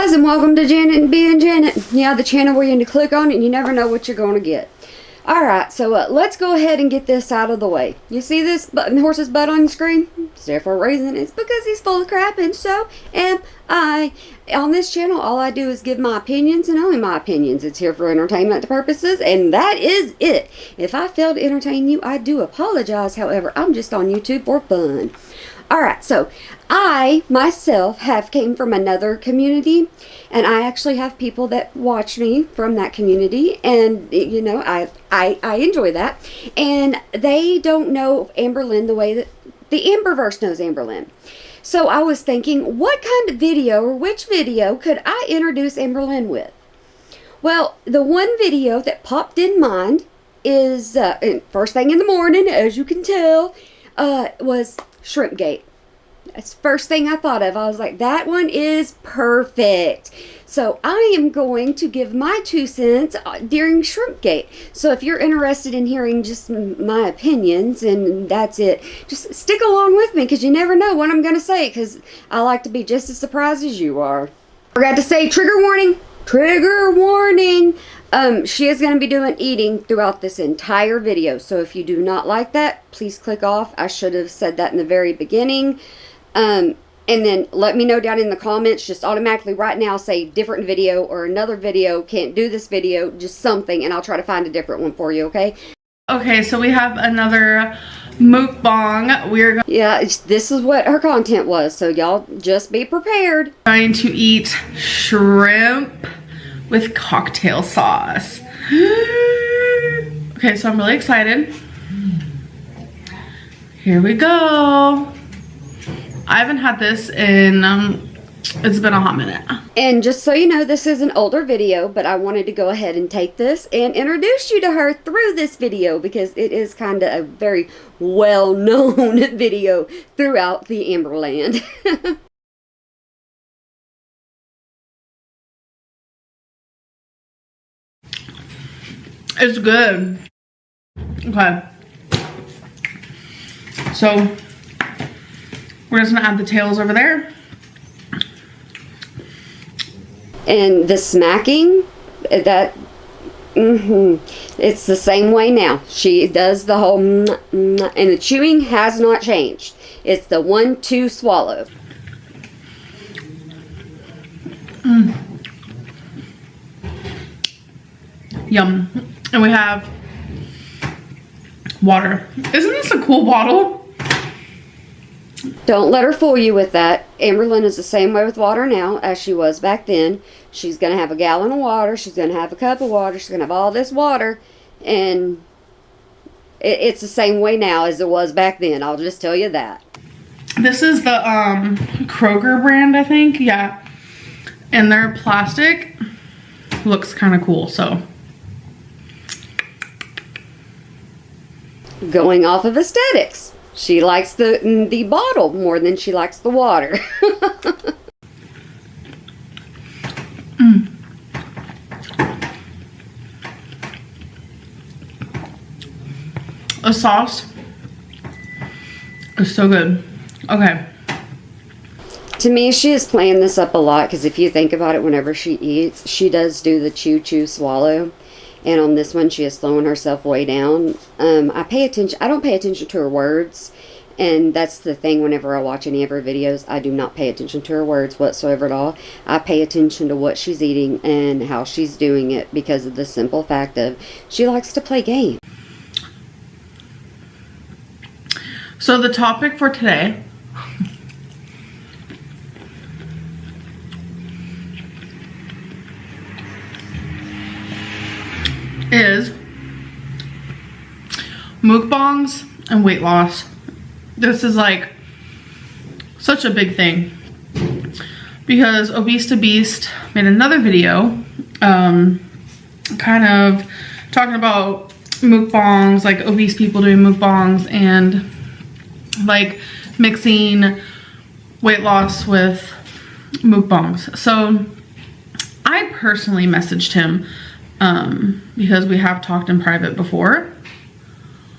guys, and welcome to Janet and being Janet. Yeah, the channel where you need to click on it and you never know what you're going to get. Alright, so let's go ahead and get this out of the way. You see this horse's butt on the screen? It's there for a reason. It's because he's full of crap, and so am I. On this channel, all I do is give my opinions, and only my opinions. It's here for entertainment purposes, and that is it. If I fail to entertain you, I do apologize. However, I'm just on YouTube for fun. Alright, so I myself have came from another community, and I actually have people that watch me from that community, and you know, I enjoy that. And they don't know Amberlynn the way that the Amberverse knows Amberlynn. So I was thinking, what kind of video or which video could I introduce Amberlynn with? Well, the one video that popped in mind is first thing in the morning, as you can tell, was Shrimpgate. That's the first thing I thought of. I was like, that one is perfect. So I am going to give my 2 cents during Shrimpgate. So if you're interested in hearing just my opinions, and that's it, just stick along with me, because you never know what I'm going to say, because I like to be just as surprised as you are. Forgot to say trigger warning. Trigger warning. She is going to be doing eating throughout this entire video. So if you do not like that, please click off. I should have said that in the very beginning. And then let me know down in the comments. Just automatically right now say different video or another video. Can't do this video. Just something. And I'll try to find a different one for you, okay? Okay, so we have another mukbang. Yeah, this is what her content was. So y'all just be prepared. Trying to eat shrimp with cocktail sauce. Okay, so I'm really excited. Here we go. I haven't had this in, it's been a hot minute. And just so you know, this is an older video, but I wanted to go ahead and take this and introduce you to her through this video, because it is kind of a very well-known video throughout the Amberland. It's good. Okay. So we're just gonna add the tails over there. And the smacking, that, it's the same way now. She does the whole, and the chewing has not changed. It's the 1-2 swallow. Yum. And we have water. Isn't this a cool bottle? Don't let her fool you with that. Amberlynn is the same way with water now as she was back then. She's going to have a gallon of water. She's going to have a cup of water. She's going to have all this water. And it's the same way now as it was back then. I'll just tell you that. This is the Kroger brand, I think. Yeah. And their plastic looks kind of cool, so. Going off of aesthetics. She likes the bottle more than she likes the water. The sauce is so good. Okay. To me, she is playing this up a lot, because if you think about it, whenever she eats, she does do the chew, swallow. And on this one, she is slowing herself way down. I pay attention. I don't pay attention to her words. And that's the thing, whenever I watch any of her videos, I do not pay attention to her words whatsoever at all. I pay attention to what she's eating and how she's doing it, because of the simple fact of she likes to play games. So the topic for today is mukbangs and weight loss. This is like such a big thing, because Obese to Beast made another video kind of talking about mukbangs, like obese people doing mukbangs, and like mixing weight loss with mukbangs. So I personally messaged him because we have talked in private before,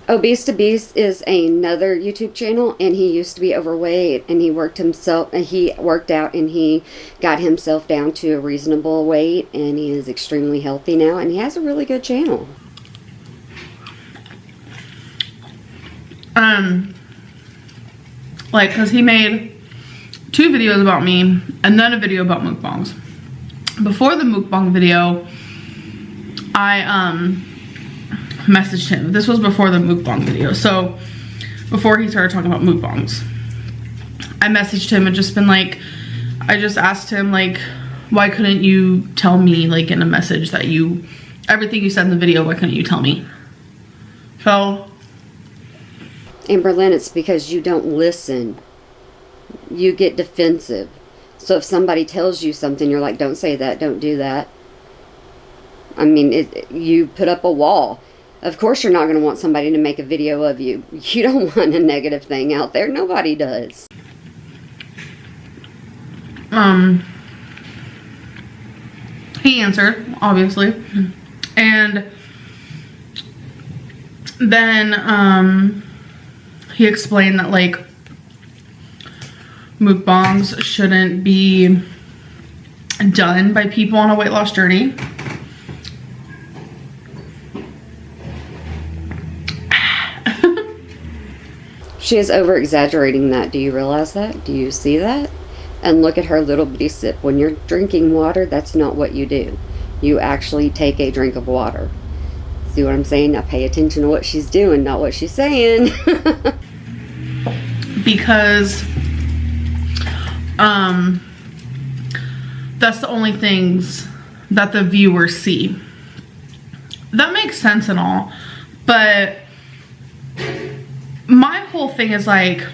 Obese to Beast is another YouTube channel, and he used to be overweight, and he worked out, and he got himself down to a reasonable weight, and he is extremely healthy now, and he has a really good channel. Like, because he made 2 videos about me, and then a video about mukbangs. Before the mukbang video, I, messaged him. This was before the mukbang video, so before he started talking about mukbangs, I messaged him and just been like, I just asked him, like, why couldn't you tell me, like, in a message that everything you said in the video, why couldn't you tell me? So, Amberlynn, it's because you don't listen. You get defensive. So if somebody tells you something, you're like, don't say that, don't do that. I mean, you put up a wall. Of course you're not going to want somebody to make a video of you. You don't want a negative thing out there. Nobody does. He answered, obviously. And then, he explained that, like, mukbangs shouldn't be done by people on a weight loss journey. She is over-exaggerating that. Do you realize that? Do you see that? And look at her little bitty sip. When you're drinking water, that's not what you do. You actually take a drink of water. See what I'm saying? Now pay attention to what she's doing, not what she's saying. Because that's the only things that the viewers see. That makes sense and all, but my whole thing is like,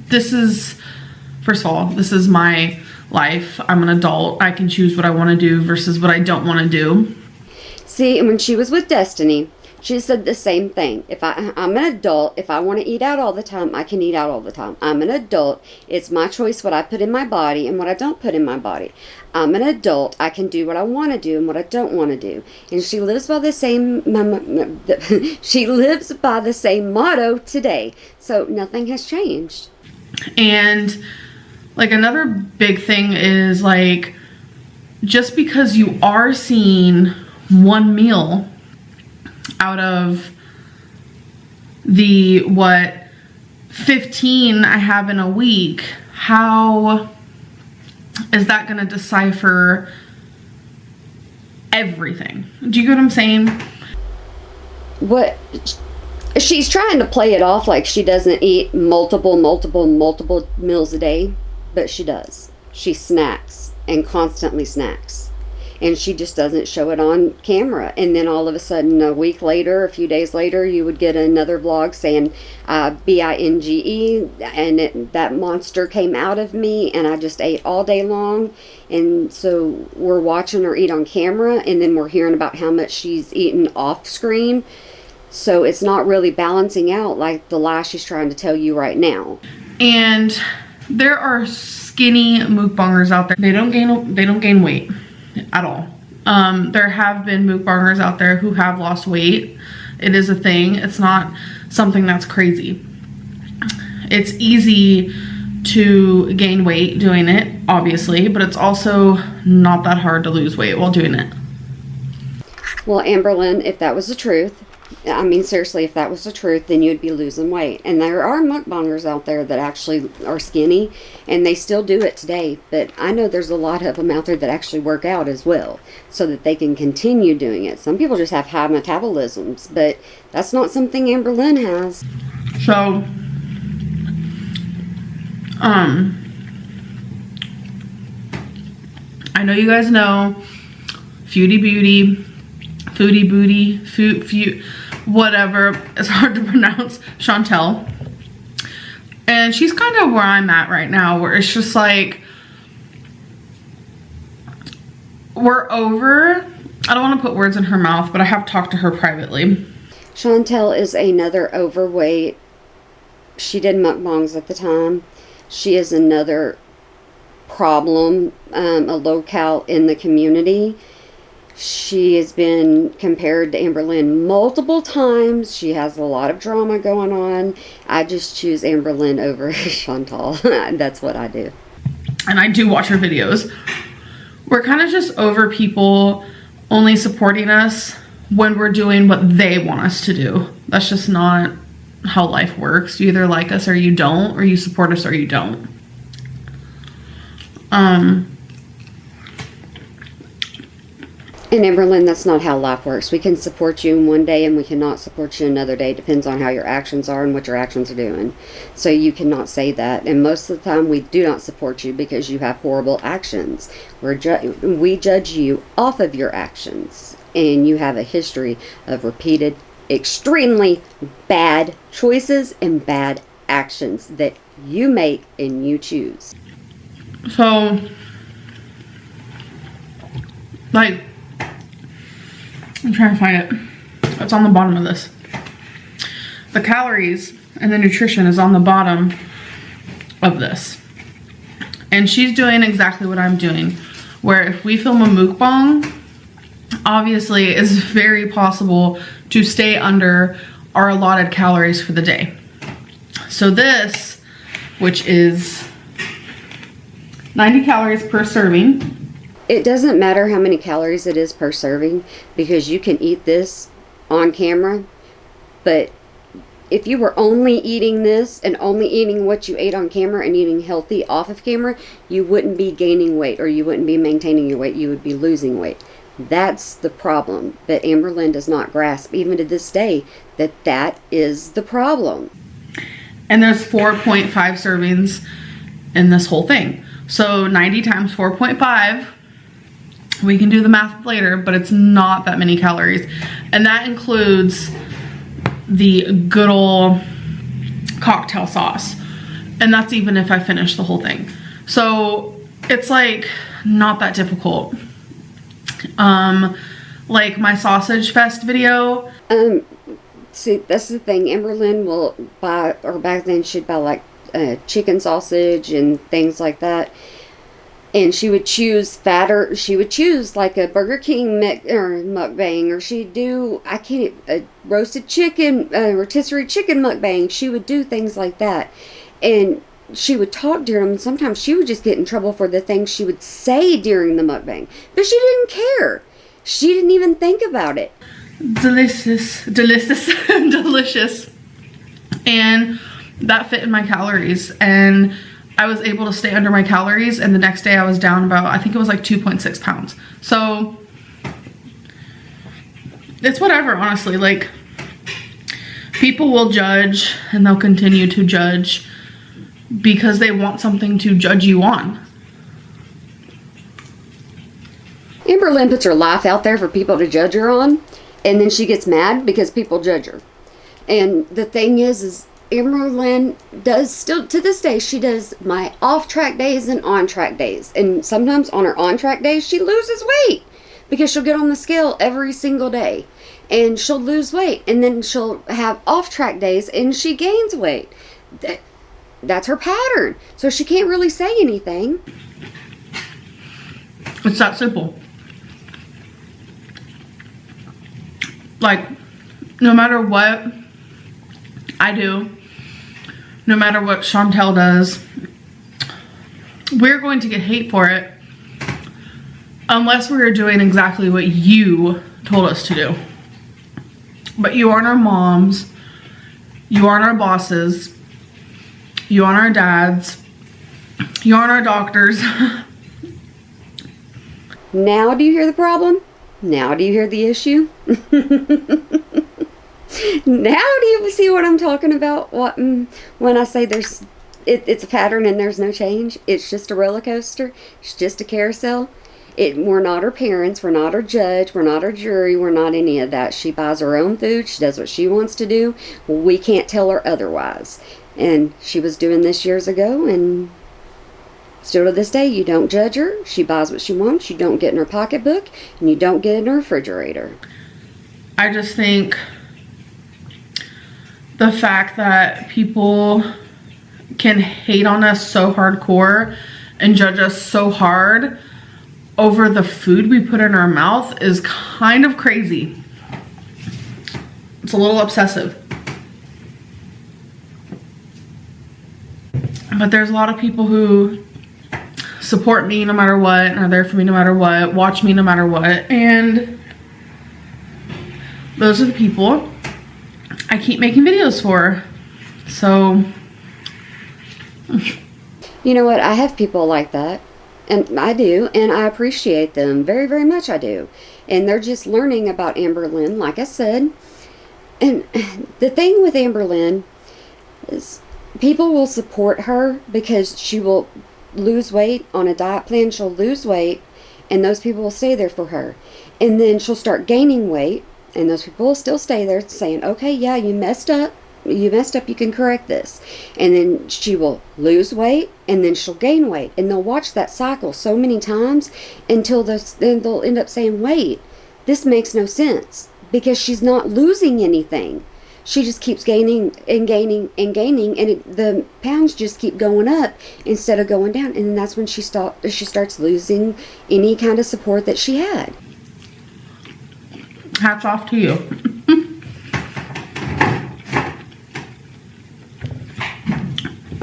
first of all, this is my life. I'm an adult. I can choose what I want to do versus what I don't want to do. See, and when she was with Destiny, she said the same thing. I'm an adult. If I want to eat out all the time, I can eat out all the time. I'm an adult. It's my choice what I put in my body and what I don't put in my body. I'm an adult. I can do what I want to do and what I don't want to do. And she lives by the same motto today. So nothing has changed. And like another big thing is like, just because you are seeing one meal out of the 15 I have in a week, how is that going to decipher everything? Do you get what I'm saying? What she's trying to play it off like she doesn't eat multiple meals a day, but she does. She snacks and constantly snacks. And she just doesn't show it on camera. And then all of a sudden, a week later, a few days later, you would get another vlog saying binge, and that monster came out of me, and I just ate all day long. And so we're watching her eat on camera, and then we're hearing about how much she's eaten off screen. So it's not really balancing out like the lie she's trying to tell you right now. And there are skinny mukbangers out there. They don't gain weight at all. There have been mukbangers out there who have lost weight. It is a thing. It's not something that's crazy. It's easy to gain weight doing it, obviously, but it's also not that hard to lose weight while doing it. Well, Amberlynn, if that was the truth, I mean, seriously, if that was the truth, then you'd be losing weight. And there are mukbangers out there that actually are skinny, and they still do it today. But I know there's a lot of them out there that actually work out as well, so that they can continue doing it. Some people just have high metabolisms, but that's not something Amberlynn has. So, I know you guys know Foodie Booty, whatever, it's hard to pronounce, Chantel. And she's kind of where I'm at right now, where it's just like, we're over, I don't want to put words in her mouth, but I have talked to her privately. Chantel is another overweight. She did mukbangs at the time. She is another problem, a low-cal in the community. She has been compared to Amberlynn multiple times. She has a lot of drama going on. I just choose Amberlynn over Chantal. That's what I do. And I do watch her videos. We're kind of just over people only supporting us when we're doing what they want us to do. That's just not how life works. You either like us or you don't, or you support us or you don't. And Amberlynn, that's not how life works. We can support you in one day and we cannot support you another day. It depends on how your actions are and what your actions are doing. So you cannot say that. And most of the time we do not support you because you have horrible actions. We judge you off of your actions. And you have a history of repeated, extremely bad choices and bad actions that you make and you choose. So, like, I'm trying to find it. It's on the bottom of this. The calories and the nutrition is on the bottom of this. And she's doing exactly what I'm doing. Where if we film a mukbang, obviously it's very possible to stay under our allotted calories for the day. So this, which is 90 calories per serving. It doesn't matter how many calories it is per serving because you can eat this on camera, but if you were only eating this and only eating what you ate on camera and eating healthy off of camera, you wouldn't be gaining weight or you wouldn't be maintaining your weight, you would be losing weight. That's the problem that Amberlynn does not grasp, even to this day, that is the problem. And there's 4.5 servings in this whole thing. So 90 times 4.5, we can do the math later, but it's not that many calories. And that includes the good old cocktail sauce. And that's even if I finish the whole thing. So it's like not that difficult. Like my sausage fest video. See, that's the thing. Amberlynn will buy, or back then she'd buy like chicken sausage and things like that. And she would choose fatter. She would choose like a Burger King mukbang, or she'd do a roasted chicken, rotisserie chicken mukbang. She would do things like that, and she would talk during them. Sometimes she would just get in trouble for the things she would say during the mukbang, but she didn't care. She didn't even think about it. Delicious, delicious, delicious, and that fit in my calories, and I was able to stay under my calories, and the next day I was down about, I think it was like 2.6 pounds. So it's whatever, honestly. Like, people will judge and they'll continue to judge because they want something to judge you on. Amberlynn puts her life out there for people to judge her on, and then she gets mad because people judge her. And the thing is Amberlynn does still, to this day, she does my off-track days and on-track days. And sometimes on her on-track days, she loses weight because she'll get on the scale every single day and she'll lose weight. And then she'll have off-track days and she gains weight. That's her pattern. So she can't really say anything. It's that simple. Like, no matter what I do, no matter what Chantel does, we're going to get hate for it unless we're doing exactly what you told us to do. But you aren't our moms, you aren't our bosses, you aren't our dads, you aren't our doctors. Now do you hear the problem? Now do you hear the issue? Now do you see what I'm talking about? When I say it's a pattern and there's no change? It's just a roller coaster. It's just a carousel. We're not her parents. We're not her judge. We're not her jury. We're not any of that. She buys her own food. She does what she wants to do. We can't tell her otherwise. And she was doing this years ago, and still to this day, you don't judge her. She buys what she wants. You don't get in her pocketbook, and you don't get in her refrigerator. I just think the fact that people can hate on us so hardcore and judge us so hard over the food we put in our mouth is kind of crazy. It's a little obsessive. But there's a lot of people who support me no matter what, and are there for me no matter what, watch me no matter what, and those are the people I keep making videos for. So, you know what? I have people like that, and I do, and I appreciate them very, very much. I do. And they're just learning about Amberlynn, like I said. And the thing with Amberlynn is people will support her because she will lose weight on a diet plan. She'll lose weight, and those people will stay there for her. And then she'll start gaining weight, and those people will still stay there saying, okay, yeah, you messed up, you can correct this. And then she will lose weight, and then she'll gain weight, and they'll watch that cycle so many times until then they'll end up saying, wait, this makes no sense, because she's not losing anything. She just keeps gaining and gaining and gaining, and the pounds just keep going up instead of going down. And that's when she starts losing any kind of support that she had. Hats off to you.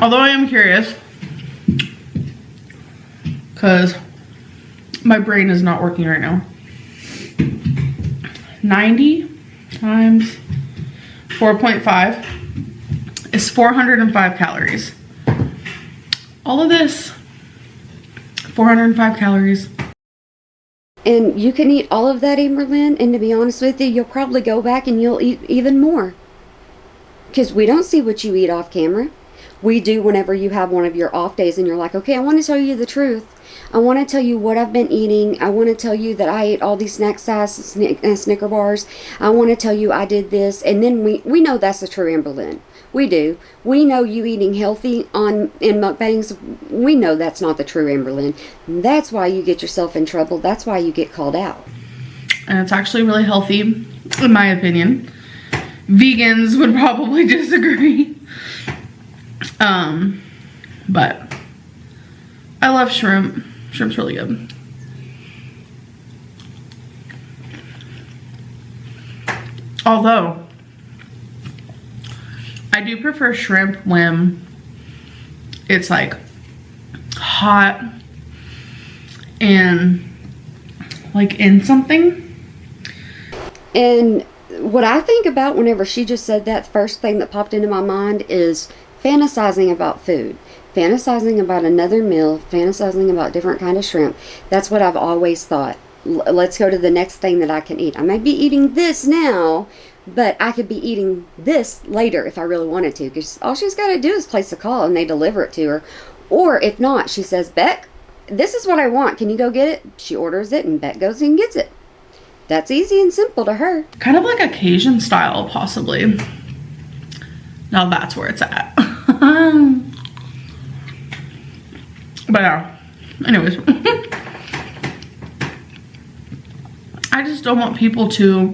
Although I am curious, because my brain is not working right now. 90 times 4.5 is 405 calories. All of this, 405 calories. And you can eat all of that, Amberlynn, and to be honest with you, you'll probably go back and you'll eat even more. Because we don't see what you eat off camera. We do whenever you have one of your off days and you're like, okay, I want to tell you the truth. I want to tell you what I've been eating. I want to tell you that I ate all these snack size Snicker bars. I want to tell you I did this. And then we know that's the true Amberlynn. We do. We know you eating healthy in mukbangs. We know that's not the true Amberlynn. That's why you get yourself in trouble. That's why you get called out. And it's actually really healthy, in my opinion. Vegans would probably disagree. But I love shrimp. Shrimp's really good. Although, I do prefer shrimp when it's like hot and like in something. And what I think about whenever she just said that, the first thing that popped into my mind is fantasizing about food. Fantasizing about another meal, fantasizing about different kind of shrimp. That's what I've always thought. Let's go to the next thing that I can eat. I might be eating this now, but I could be eating this later if I really wanted to, because all she's got to do is place a call and they deliver it to her. Or if not, she says, Beck, this is what I want. Can you go get it? She orders it and Beck goes and gets it. That's easy and simple to her. Kind of like a Cajun style, possibly. Now that's where it's at. But yeah, anyways. I just don't want people to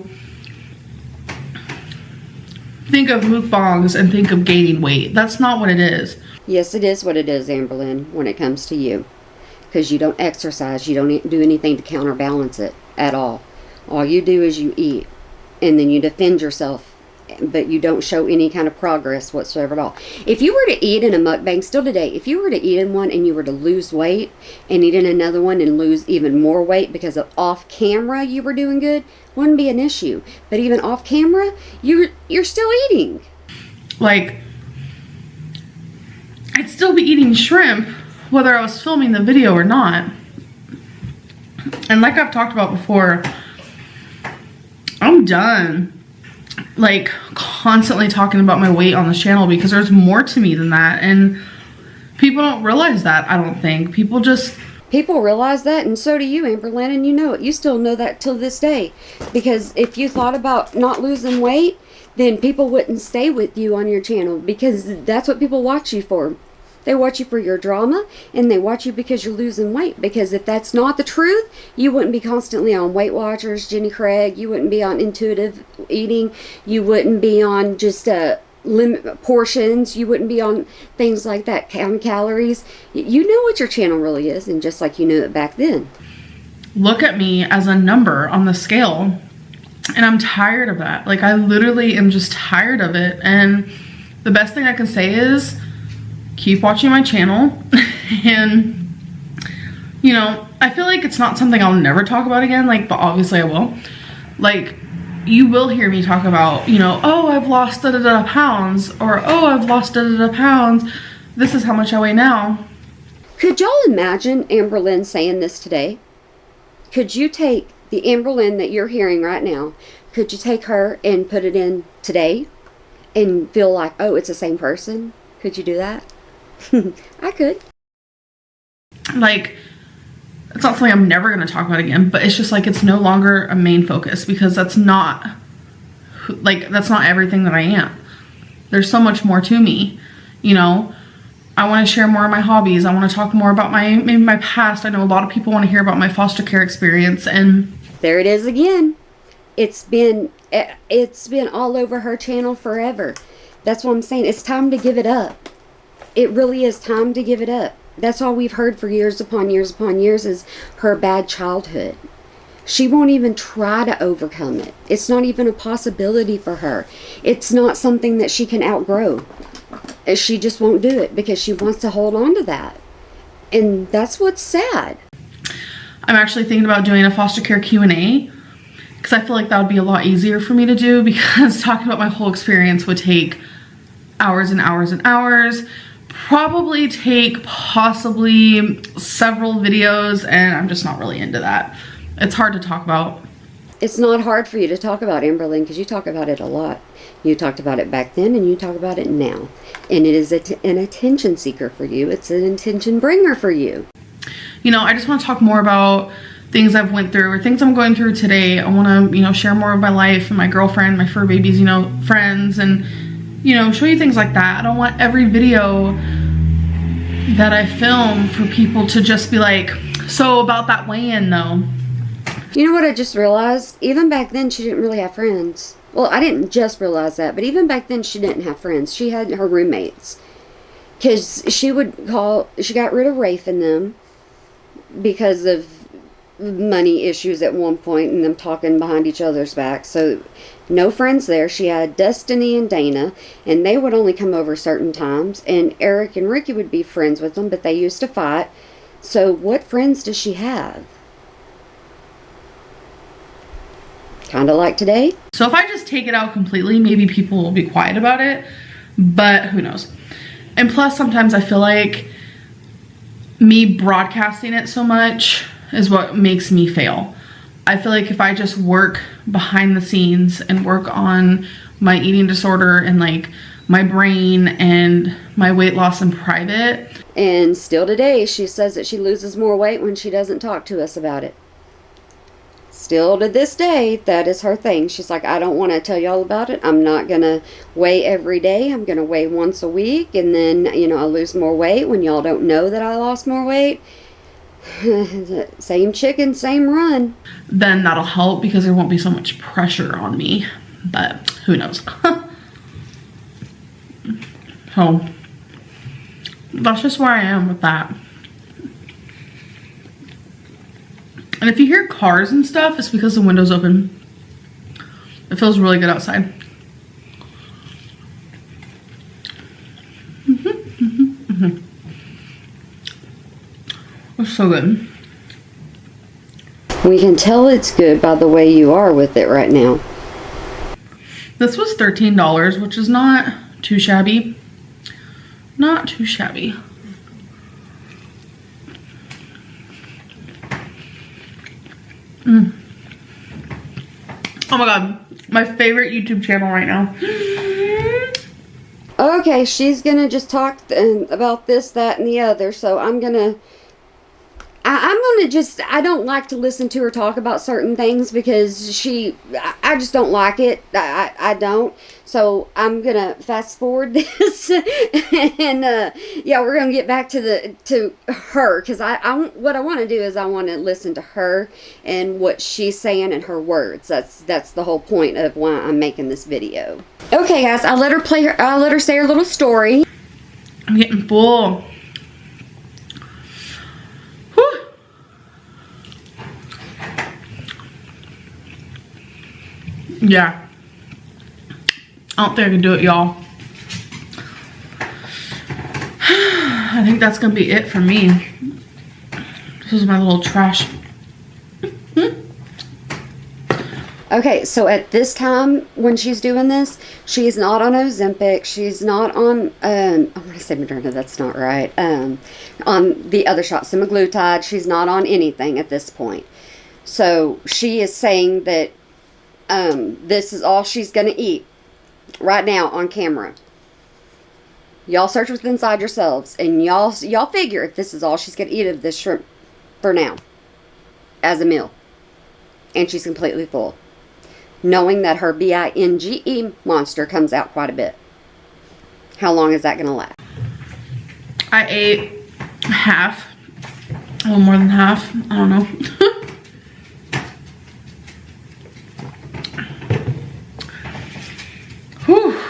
think of mukbangs and think of gaining weight. That's not what it is. Yes, it is what it is, Amberlynn, when it comes to you. Because you don't exercise, you don't do anything to counterbalance it at all. All you do is you eat, and then you defend yourself, but you don't show any kind of progress whatsoever at all. If you were to eat in a mukbang, still today, if you were to eat in one and you were to lose weight and eat in another one and lose even more weight because of off camera you were doing good, wouldn't be an issue. But even off camera, you're still eating. Like, I'd still be eating shrimp whether I was filming the video or not. And like I've talked about before, I'm done like constantly talking about my weight on this channel, because there's more to me than that, and people don't realize that. I don't think people realize that, and so do you, Amberlynn, and you know it. You still know that till this day, because if you thought about not losing weight, then people wouldn't stay with you on your channel, because that's what people watch you for. They watch you for your drama, and they watch you because you're losing weight. Because if that's not the truth, you wouldn't be constantly on Weight Watchers, Jenny Craig. You wouldn't be on intuitive eating. You wouldn't be on just limit portions. You wouldn't be on things like that, counting calories. You know what your channel really is, and just like you knew it back then. look at me as a number on the scale. And I'm tired of that. Like, I literally am just tired of it. And the best thing I can say is keep watching my channel. And, you know, I feel like it's not something I'll never talk about again, like, but obviously I will. Like, you will hear me talk about, you know, oh, I've lost da-da-da pounds, or oh, I've lost da-da-da pounds. This is how much I weigh now. Could y'all imagine Amber Lynn saying this today? Could you take the Amber Lynn that you're hearing right now, could you take her and put it in today and feel like, oh, it's the same person? Could you do that? I could. Like, it's not something I'm never going to talk about again, but it's just like, it's no longer a main focus, because that's not, like, that's not everything that I am. There's so much more to me, you know. I want to share more of my hobbies. I want to talk more about maybe my past. I know a lot of people want to hear about my foster care experience, and there it is again. It's been all over her channel forever. That's what I'm saying. It's time to give it up. It really is time to give it up. That's all we've heard for years upon years upon years is her bad childhood. She won't even try to overcome it. It's not even a possibility for her. It's not something that she can outgrow. She just won't do it because she wants to hold on to that. And that's what's sad. I'm actually thinking about doing a foster care Q&A, because I feel like that would be a lot easier for me to do, because talking about my whole experience would take hours and hours and hours, probably take possibly several videos, and I'm just not really into that. It's hard to talk about. It's not hard for you to talk about, Amber Lynn, because you talk about it a lot. You talked about it back then and you talk about it now. And it is an attention seeker for you. It's an attention bringer for you. You know, I just want to talk more about things I've went through or things I'm going through today. I want to, you know, share more of my life and my girlfriend, my fur babies, you know, friends, and, you know, show you things like that. I don't want every video that I film for people to just be like, so about that weigh-in though. You know what I just realized? Even back then, she didn't really have friends. Well, I didn't just realize that, but even back then, she didn't have friends. She had her roommates. Because she got rid of Rafe and them because of money issues at one point and them talking behind each other's back. So, no friends there. She had Destiny and Dana, and they would only come over certain times. And Eric and Ricky would be friends with them, but they used to fight. So, what friends does she have? Kind of like today. So if I just take it out completely, maybe people will be quiet about it, but who knows. And plus, sometimes I feel like me broadcasting it so much is what makes me fail. I feel like if I just work behind the scenes and work on my eating disorder and like my brain and my weight loss in private. And still today, she says that she loses more weight when she doesn't talk to us about it. Still to this day, that is her thing. She's like, I don't want to tell y'all about it. I'm not going to weigh every day. I'm going to weigh once a week. And then, you know, I lose more weight when y'all don't know that I lost more weight. Same chicken, same run. Then that'll help because there won't be so much pressure on me. But who knows? So that's just where I am with that. And if you hear cars and stuff, it's because the window's open. It feels really good outside. It's so good. We can tell it's good by the way you are with it right now. This was $13, which is not too shabby. Not too shabby. Oh my god, my favorite YouTube channel right now. Okay, she's gonna just talk about this, that, and the other, so I'm gonna I don't like to listen to her talk about certain things because I just don't like it. I don't. So I'm gonna fast forward this and yeah, we're gonna get back to her because what I want to do is I want to listen to her and what she's saying and her words. That's the whole point of why I'm making this video. Okay, guys, I let her say her little story. I'm getting full. Yeah. I don't think I can do it, y'all. I think that's gonna be it for me. This is my little trash. Okay, so at this time when she's doing this, she's not on Ozempic. She's not on, I want to say Moderna, that's not right. On the other shot, semaglutide. She's not on anything at this point. So she is saying that this is all she's going to eat right now on camera. Y'all search within inside yourselves, and y'all figure if this is all she's going to eat of this shrimp for now as a meal. And she's completely full. Knowing that her binge monster comes out quite a bit. How long is that going to last? I ate half. A little more than half. I don't know. Whew.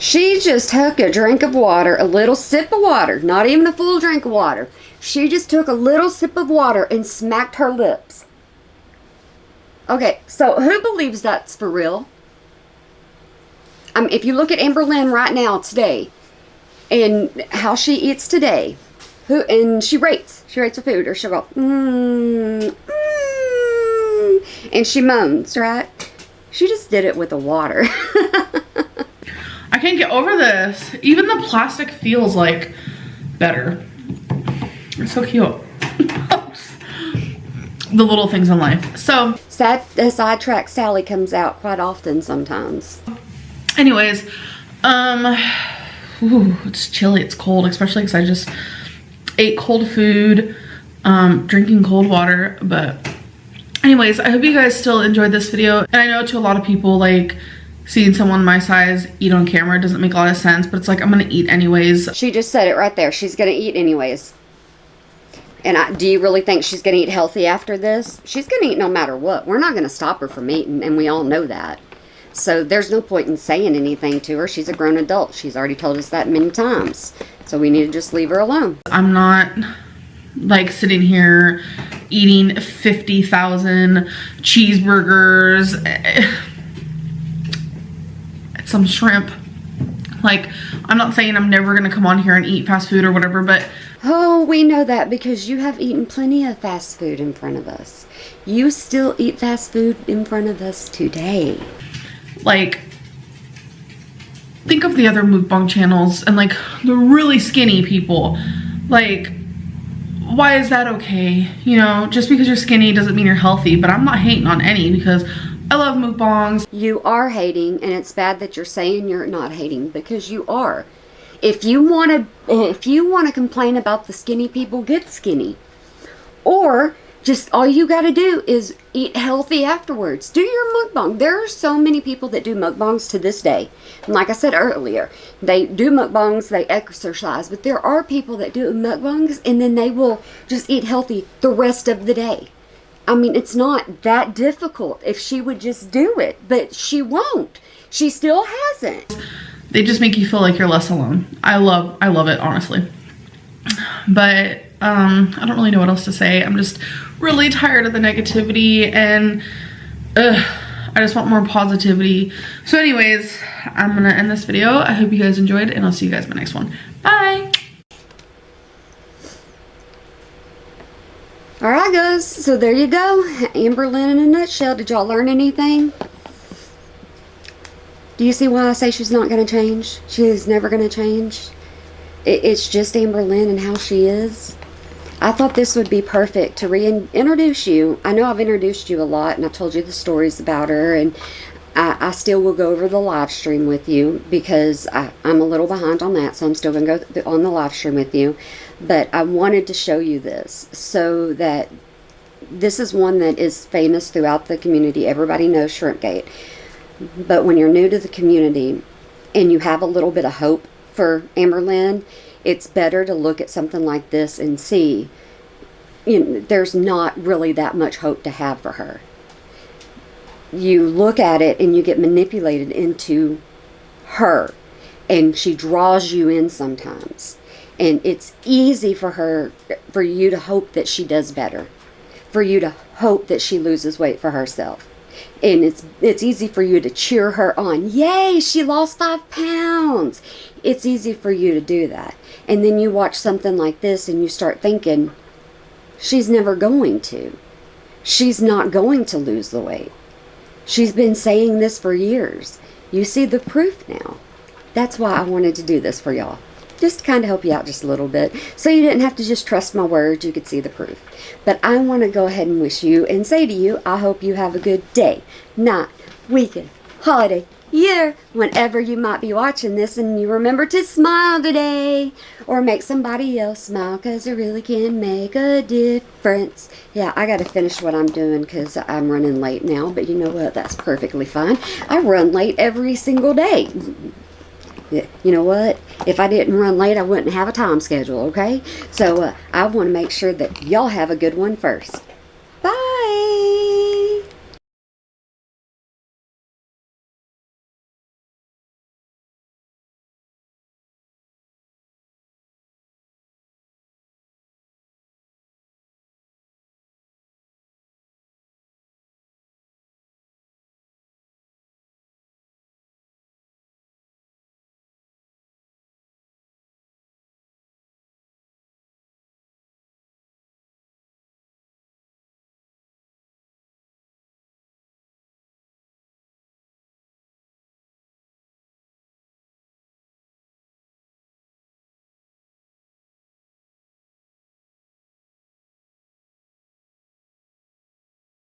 She just took a drink of water, a little sip of water, not even a full drink of water. She just took a little sip of water and smacked her lips. Okay, so who believes that's for real? If you look at Amber Lynn right now, today, and how she eats today, and she rates her food, or she'll go, and she moans, right? She just did it with the water. I can't get over this. Even the plastic feels like better. It's so cute. The little things in life. So Sidetrack Sally comes out quite often sometimes. anyways, it's chilly, it's cold, especially because I just ate cold food, drinking cold water. But anyways, I hope you guys still enjoyed this video. And I know to a lot of people, like, seeing someone my size eat on camera doesn't make a lot of sense, but it's like, I'm gonna eat anyways. She just said it right there. She's gonna eat anyways. And do you really think she's going to eat healthy after this? She's going to eat no matter what. We're not going to stop her from eating, and we all know that. So there's no point in saying anything to her. She's a grown adult. She's already told us that many times. So we need to just leave her alone. I'm not, like, sitting here eating 50,000 cheeseburgers, some shrimp. Like, I'm not saying I'm never going to come on here and eat fast food or whatever, but... Oh, we know that because you have eaten plenty of fast food in front of us. You still eat fast food in front of us today. Like, think of the other mukbang channels and, like, the really skinny people. Like, why is that okay? You know, just because you're skinny doesn't mean you're healthy, but I'm not hating on any because I love mukbangs. You are hating, and it's bad that you're saying you're not hating because you are. If you want to complain about the skinny people, get skinny. Or just all you got to do is eat healthy afterwards. Do your mukbang. There are so many people that do mukbangs to this day. And like I said earlier, they do mukbangs, they exercise, but there are people that do mukbangs and then they will just eat healthy the rest of the day. I mean, it's not that difficult if she would just do it, but she won't. She still hasn't. They just make you feel like you're less alone. I love it, honestly. But I don't really know what else to say. I'm just really tired of the negativity, and I just want more positivity. So anyways, I'm gonna end this video. I hope you guys enjoyed, and I'll see you guys in my next one. Bye. Alright guys, so there you go. Amber Lynn in a nutshell. Did y'all learn anything? Do you see why I say she's not going to change? She is never going to change. It's just Amber Lynn and how she is. I thought this would be perfect to reintroduce you. I know I've introduced you a lot and I've told you the stories about her, and I still will go over the live stream with you because I'm a little behind on that, so I'm still going to go on the live stream with you. But I wanted to show you this so that this is one that is famous throughout the community. Everybody knows Shrimpgate. But when you're new to the community and you have a little bit of hope for Amber Lynn, it's better to look at something like this and see, you know, there's not really that much hope to have for her. You look at it and you get manipulated into her, and she draws you in sometimes. And it's easy for you to hope that she does better, for you to hope that she loses weight for herself. And it's easy for you to cheer her on. Yay, she lost 5 pounds. It's easy for you to do that. And then you watch something like this and you start thinking, she's never going to. She's not going to lose the weight. She's been saying this for years. You see the proof now. That's why I wanted to do this for y'all. Just to kind of help you out just a little bit. So you didn't have to just trust my words. You could see the proof. But I want to go ahead and wish you and say to you, I hope you have a good day, night, weekend, holiday, year, whenever you might be watching this, and you remember to smile today or make somebody else smile, because it really can make a difference. Yeah, I got to finish what I'm doing because I'm running late now, but you know what? That's perfectly fine. I run late every single day. You know what? If I didn't run late, I wouldn't have a time schedule, okay? So I want to make sure that y'all have a good one first.